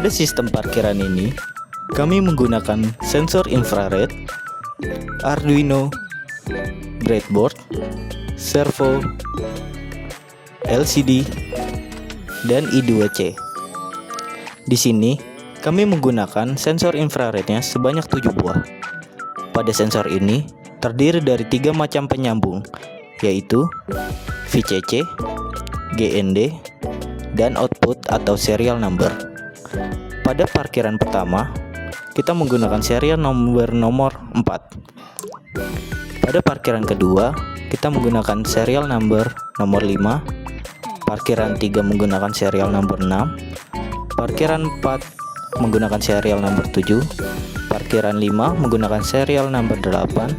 Pada sistem parkiran ini, kami menggunakan sensor infrared, Arduino, breadboard, servo, LCD, dan I2C. Di sini, kami menggunakan sensor infrarednya sebanyak 7 buah. Pada sensor ini, terdiri dari 3 macam penyambung, yaitu VCC, GND, dan output atau serial number. Pada parkiran pertama, kita menggunakan serial number nomor 4. Pada parkiran kedua, kita menggunakan serial number nomor 5. Parkiran 3 menggunakan serial number 6. Parkiran 4 menggunakan serial number 7. Parkiran 5 menggunakan serial number 8.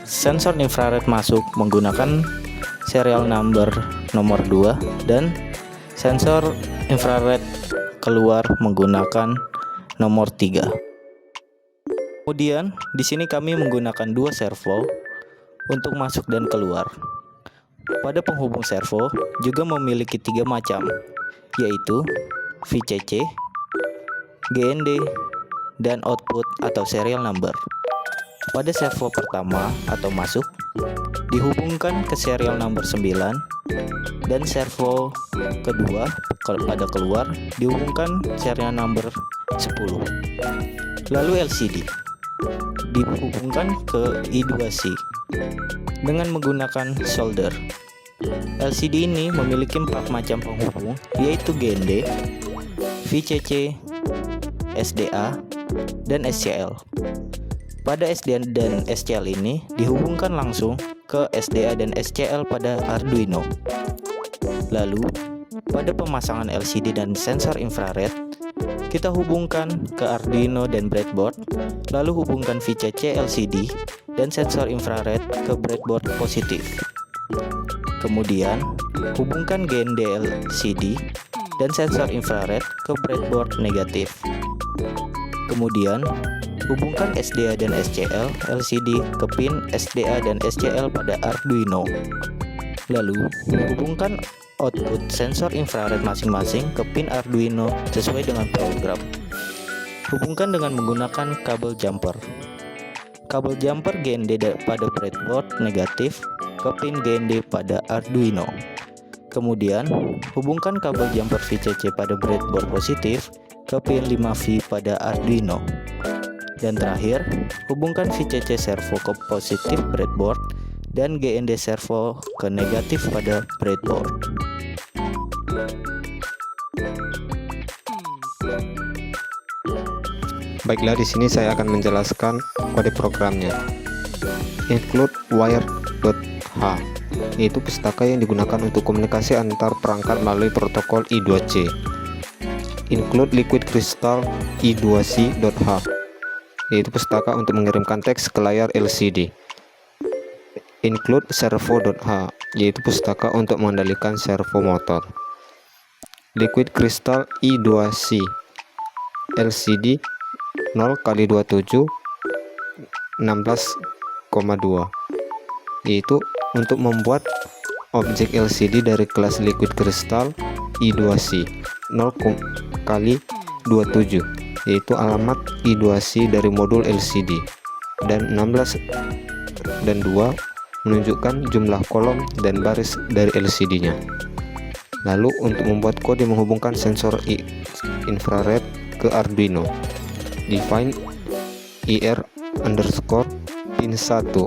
Sensor infrared masuk menggunakan serial number nomor 2 dan sensor infrared keluar menggunakan nomor 3. Kemudian di sini kami menggunakan 2 servo untuk masuk dan keluar. Pada penghubung servo juga memiliki 3 macam, yaitu VCC, GND, dan output atau serial number. Pada servo pertama atau masuk dihubungkan ke serial number 9 dan servo kedua pada keluar dihubungkan serial number 10. Lalu LCD dihubungkan ke I2C dengan menggunakan solder. LCD ini memiliki 4 macam penghubung, yaitu GND, VCC, SDA, dan SCL. Pada SDA dan SCL ini dihubungkan langsung ke SDA dan SCL pada Arduino. Lalu, pada pemasangan LCD dan sensor infrared, kita hubungkan ke Arduino dan breadboard, lalu hubungkan VCC LCD dan sensor infrared ke breadboard positif. Kemudian, hubungkan GND LCD dan sensor infrared ke breadboard negatif. Kemudian, hubungkan SDA dan SCL LCD ke pin SDA dan SCL pada Arduino. Lalu, hubungkan output sensor infrared masing-masing ke pin Arduino sesuai dengan program. Hubungkan dengan menggunakan kabel jumper. Kabel jumper GND pada breadboard negatif ke pin GND pada Arduino. Kemudian, hubungkan kabel jumper VCC pada breadboard positif ke pin 5V pada Arduino. Dan terakhir, hubungkan VCC servo ke positif breadboard dan GND servo ke negatif pada breadboard. Baiklah, di sini saya akan menjelaskan kode programnya. Include wire.h, yaitu pustaka yang digunakan untuk komunikasi antar perangkat melalui protokol I2C. Include liquid crystal I2C.h, yaitu pustaka untuk mengirimkan teks ke layar LCD. Include servo.h, yaitu pustaka untuk mengendalikan servo motor. Liquid crystal I2C LCD 0x27 16,2, yaitu untuk membuat objek LCD dari kelas liquid crystal I2C 0x27, yaitu alamat I2C dari modul LCD, dan 16,2 dan 2 menunjukkan jumlah kolom dan baris dari LCD-nya. Lalu untuk membuat kode menghubungkan sensor infrared ke Arduino, define IR underscore pin 1 4,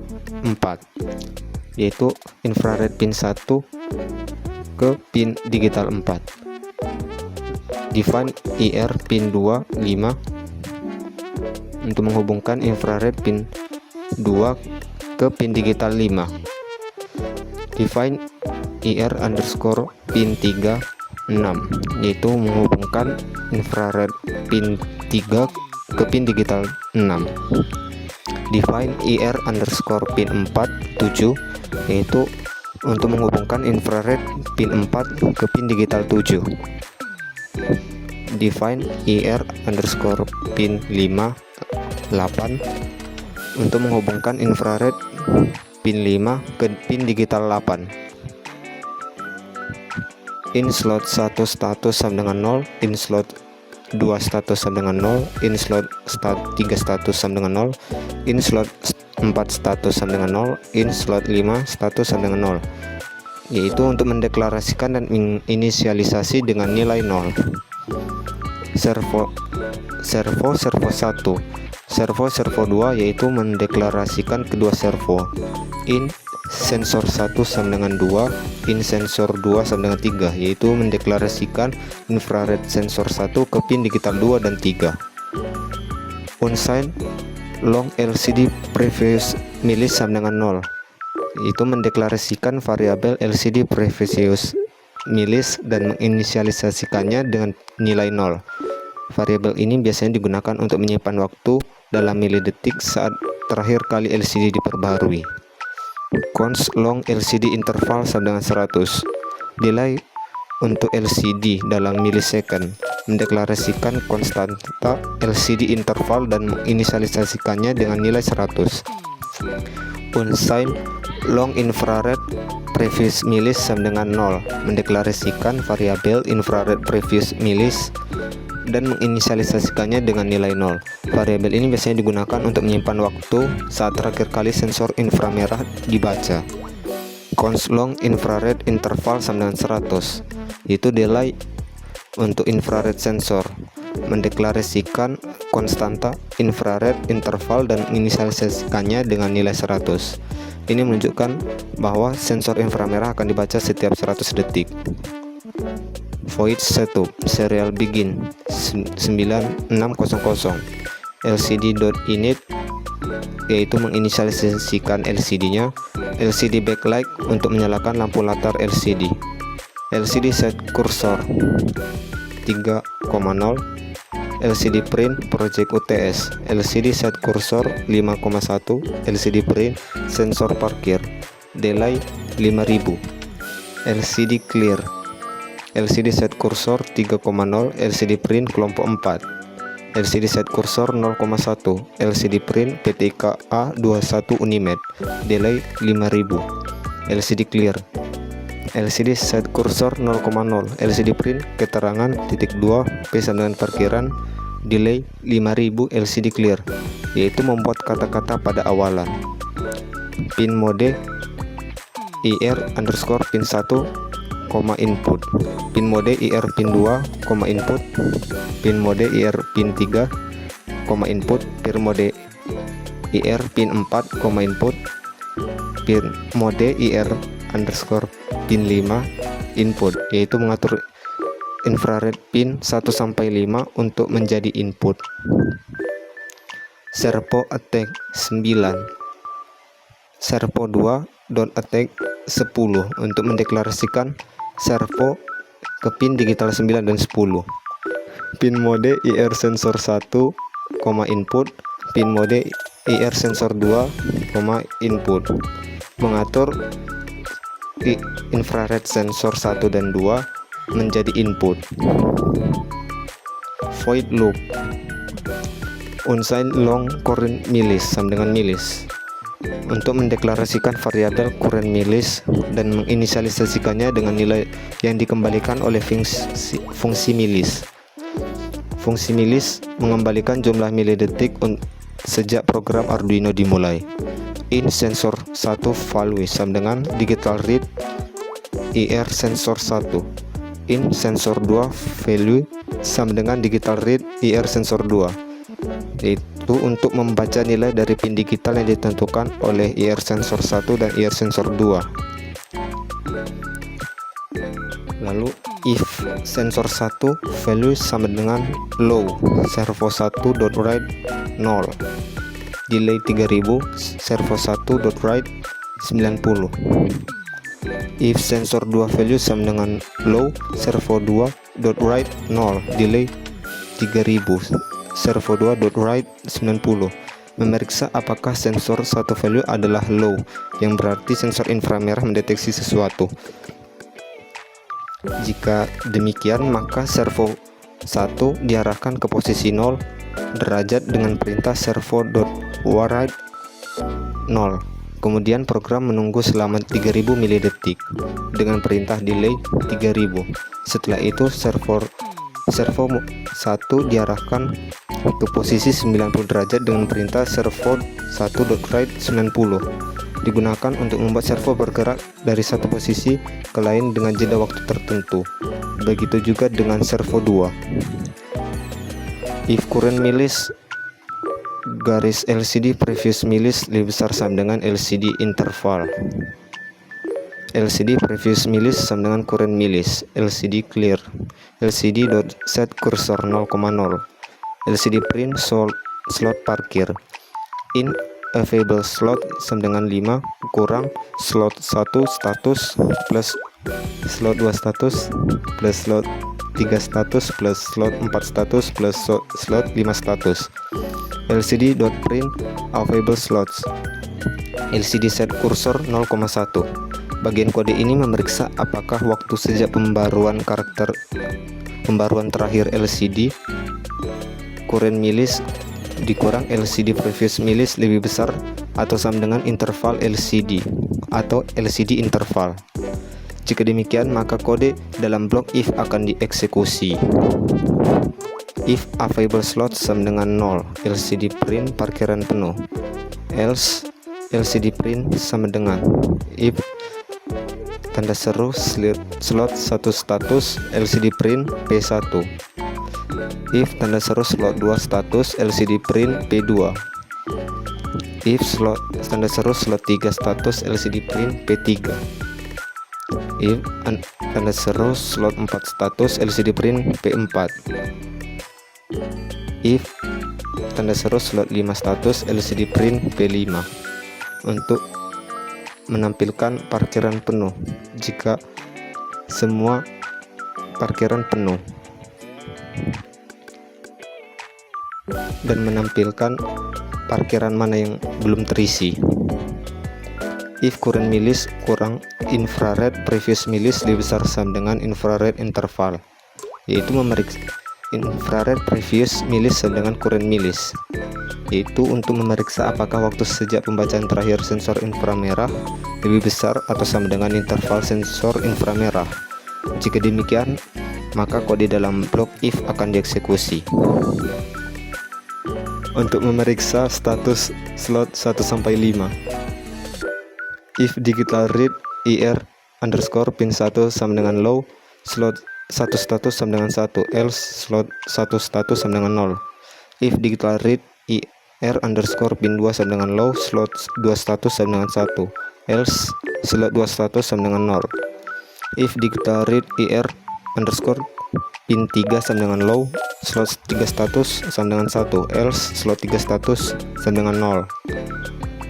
yaitu infrared pin 1 ke pin digital 4. Define IR pin 2 5 untuk menghubungkan infrared pin 2 ke pin digital 5. Define IR underscore pin 3 6, yaitu menghubungkan infrared pin 3 ke pin digital 6. Define IR underscore pin 4 7, yaitu untuk menghubungkan infrared pin 4 ke pin digital 7. Define IR underscore pin 5 8 untuk menghubungkan infrared pin 5 ke pin digital 8. In slot 1 status sama dengan 0, in slot 2 status sama dengan 0, in slot 3 status sama dengan 0, in slot 4 status sama dengan 0, in slot 5 status sama dengan 0, yaitu untuk mendeklarasikan dan menginisialisasi dengan nilai 0. Servo 1, servo 2, yaitu mendeklarasikan kedua servo. In sensor 1 sama dengan 2, in sensor 2 sama dengan 3, yaitu mendeklarasikan infrared sensor 1 ke pin digital 2 dan 3. Unsigned long LCD previous milis sama dengan 0, yaitu mendeklarasikan variabel LCD previous milis dan menginisialisasikannya dengan nilai 0. Variabel ini biasanya digunakan untuk menyimpan waktu dalam milidetik saat terakhir kali LCD diperbaharui. Const long LCD interval sama dengan 100. Delay untuk LCD dalam milisecond, mendeklarasikan konstanta LCD interval dan menginisialisasikannya dengan nilai 100. Unsigned long infrared previous milis sama dengan 0, mendeklarasikan variabel infrared previous milis dan menginisialisasikannya dengan nilai 0. Variabel ini biasanya digunakan untuk menyimpan waktu saat terakhir kali sensor inframerah dibaca. Const long infrared interval sama dengan 100, yaitu delay untuk infrared sensor, mendeklarasikan konstanta infrared interval dan menginisialisasikannya dengan nilai 100. Ini menunjukkan bahwa sensor inframerah akan dibaca setiap 100 detik. Void setup serial begin 9600 lcd.init, yaitu menginisialisasikan LCD-nya. LCD backlight untuk menyalakan lampu latar LCD. LCD set cursor 3,0. LCD print project UTS. LCD set cursor 5,1. LCD print sensor parkir. Delay 5000. LCD clear. LCD set cursor 3,0, LCD print kelompok 4, LCD set cursor 0,1, LCD print PTKA 21 Unimed, delay 5000, LCD clear. LCD set cursor 0,0, LCD print keterangan titik 2 P sama dengan parkiran, delay 5000, LCD clear, yaitu membuat kata-kata pada awalan. Pin mode IR underscore pin 1, input. Pin mode IR pin 2, input. Pin mode IR pin 3, input. Pin mode IR pin 4, input. Pin mode IR underscore pin 5, input, yaitu mengatur infrared pin 1 sampai 5 untuk menjadi input. Servo attack 9, servo 2 dot attack 10 untuk mendeklarasikan servo ke pin digital 9 dan 10. Pin mode IR sensor 1, input. Pin mode IR sensor 2, input, mengatur infrared sensor 1 dan 2 menjadi input. Void loop unsigned long current milis sama dengan milis untuk mendeklarasikan variabel current milis dan menginisialisasikannya dengan nilai yang dikembalikan oleh fungsi milis. Fungsi milis mengembalikan jumlah milidetik sejak program Arduino dimulai. In sensor 1 value sama dengan digital read IR sensor 1. In sensor 2 value sama dengan digital read IR sensor 2. Itu untuk membaca nilai dari pin digital yang ditentukan oleh IR sensor 1 dan IR sensor 2. Lalu if sensor 1 value sama dengan low, servo 1.write 0, delay 3000, servo 1.write 90. If sensor 2 value sama dengan low, servo 2.write 0, delay 3000, servo 2.write 90. Memeriksa apakah sensor 1 value adalah low, yang berarti sensor inframerah mendeteksi sesuatu. Jika demikian, maka servo 1 diarahkan ke posisi 0 derajat dengan perintah servo.write 0. Kemudian program menunggu selama 3000 milidetik dengan perintah delay 3000. Setelah itu servo 1 diarahkan ke posisi 90 derajat dengan perintah servo.1.write 90. Digunakan untuk membuat servo bergerak dari satu posisi ke lain dengan jeda waktu tertentu. Begitu juga dengan servo 2. If current milis garis LCD previous milis lebih besar sama dengan LCD interval. LCD previous milis sama dengan current milis. LCD clear. LCD.set cursor 0,0. LCD print slot parkir. In available slot sama dengan 5 kurang slot 1 status plus slot 2 status plus slot 3 status plus slot 4 status plus slot 5 status. LCD.print available slots. LCD set cursor 0,1. Bagian kode ini memeriksa apakah waktu sejak pembaruan terakhir LCD current milis dikurang LCD previous milis lebih besar atau sama dengan interval LCD atau LCD interval. Jika demikian, maka kode dalam blok if akan dieksekusi. If available slot sama dengan 0, LCD print parkiran penuh. Else LCD print sama dengan if tanda seru slot 1 status LCD print P1. If tanda seru slot 2 status LCD print P2. If tanda seru slot 3 status LCD print P3. If tanda seru slot 4 status LCD print P4. If tanda seru slot 5 status LCD print P5. Untuk menampilkan parkiran penuh jika semua parkiran penuh, dan menampilkan parkiran mana yang belum terisi. If current milis kurang infrared previous milis lebih besar sama dengan infrared interval, yaitu memeriksa infrared previous milis sama dengan current milis, yaitu untuk memeriksa apakah waktu sejak pembacaan terakhir sensor inframerah lebih besar atau sama dengan interval sensor inframerah. Jika demikian, maka kode dalam blok if akan dieksekusi. Untuk memeriksa status slot 1-5, if digital read IR underscore pin 1 sama dengan low, slot 1 status sama dengan 1, else slot 1 status sama dengan 0. If digital read IR underscore pin 2 sama dengan low, slot 2 status sama dengan 1, else slot 2 status sama dengan 0. If digital read IR underscore pin 3 sama dengan low, slot 3 status sama dengan 1, else slot 3 status sama dengan 0.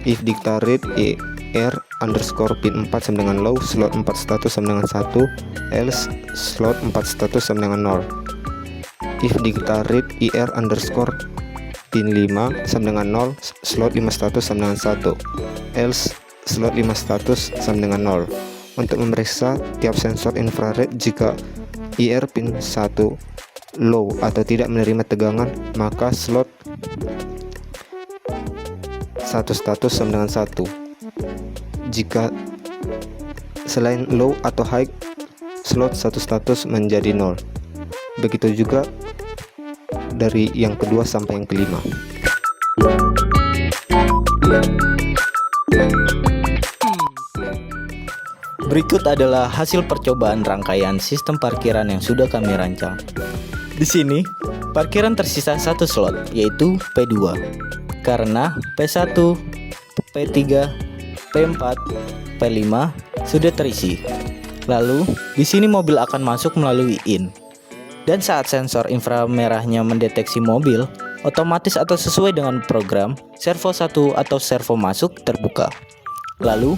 If digital read IR underscore pin 4 sama dengan low, slot 4 status sama dengan 1, else slot 4 status sama dengan 0. If digital read IR underscore pin 5 sama dengan 0, slot 5 status sama dengan 1, else slot 5 status sama dengan 0. Untuk memeriksa tiap sensor infrared jika IR pin 1 low atau tidak menerima tegangan, maka slot 1 status sama dengan 1. Jika selain low atau high, slot 1 status menjadi 0. Begitu juga dari yang kedua sampai yang kelima. Berikut adalah hasil percobaan rangkaian sistem parkiran yang sudah kami rancang. Di sini, parkiran tersisa satu slot, yaitu P2. Karena P1, P3, P4, P5 sudah terisi. Lalu, di sini mobil akan masuk melalui in. Dan saat sensor inframerahnya mendeteksi mobil, otomatis atau sesuai dengan program, servo 1 atau servo masuk terbuka. Lalu,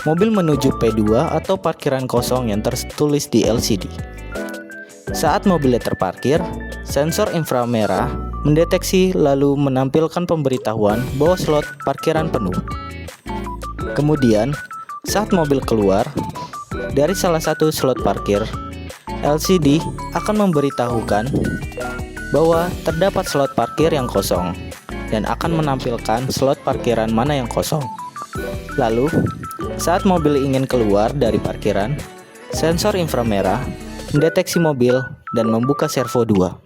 mobil menuju P2 atau parkiran kosong yang tertulis di LCD. Saat mobilnya terparkir, sensor inframerah mendeteksi lalu menampilkan pemberitahuan bahwa slot parkiran penuh. Kemudian, saat mobil keluar dari salah satu slot parkir, LCD akan memberitahukan bahwa terdapat slot parkir yang kosong dan akan menampilkan slot parkiran mana yang kosong. Lalu, saat mobil ingin keluar dari parkiran, sensor inframerah mendeteksi mobil dan membuka servo 2.